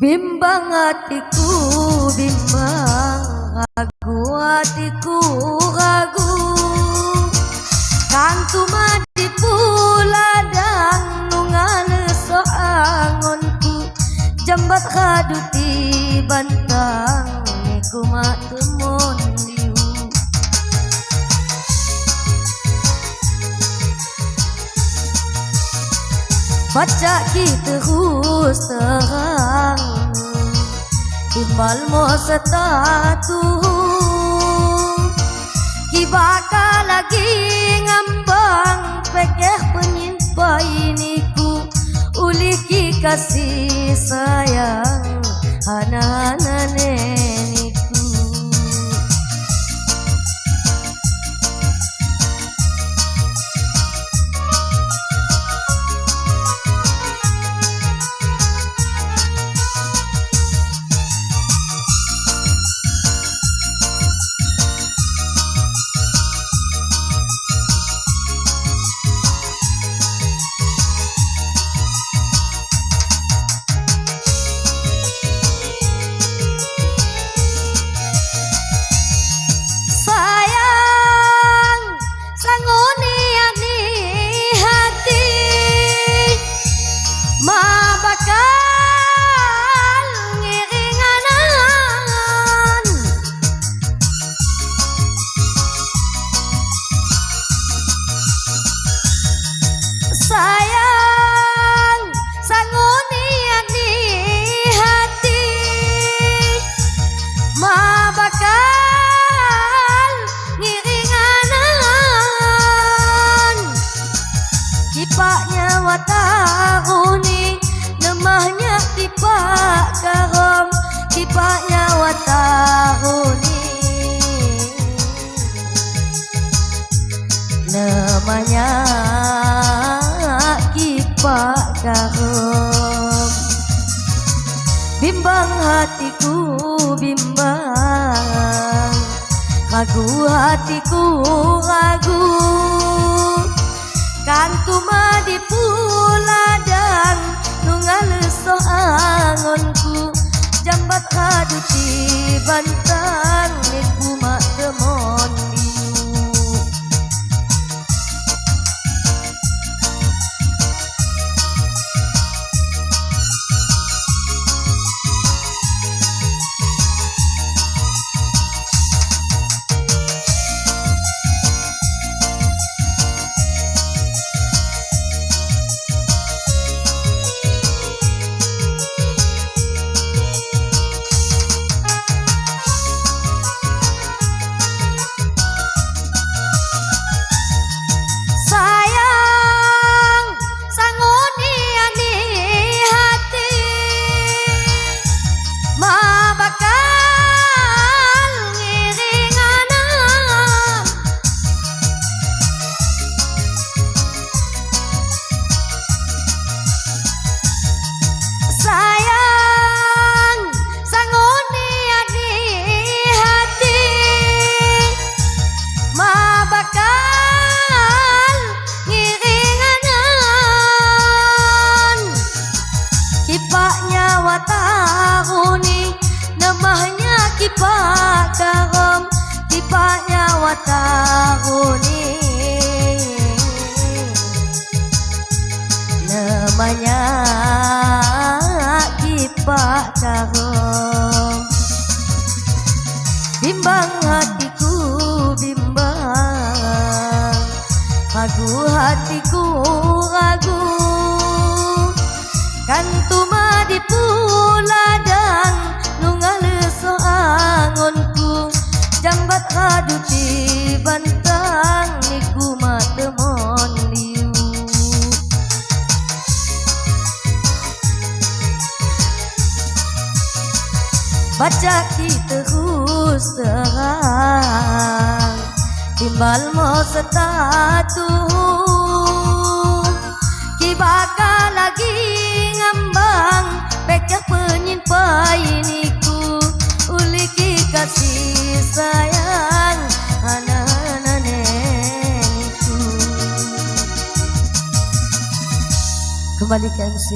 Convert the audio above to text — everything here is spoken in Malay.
Bimbang hatiku, bimbang, ragu hatiku, ragu. Kantu madi puladang nungan soangonku, jambat kaduti bantang niku mak temon liu. Baca kita terus terang, timbal mo setatu, kibaka lagi ngambang pekeh penyimpai niku, uli ki kasih sayang anak-anak niku. Kipaknya watahuni, lemahnya kipak karom, kipaknya watahuni, lemahnya kipak karom. Bimbang hatiku, bimbang, ragu hatiku, ragu. Kantu madi puladang nungal soangonku, jambat kaduti bantang niku mak temon liu. Kipaknya watahuni, lemahnya kipak karom, kipaknya watahuni, lemahnya kipak karom. Bimbang hatiku, bimbang, ragu hatiku, ragu. Kantu madi puladang nungal soangonku, jambat kaduti bantang niku mak temon liu. Baca kita terus terang, timbal mo setatu, kibaka lagi ngambang pekeh penyimpai niku, uli ki kasih sayang anak-anak niku. Kembali ke MC.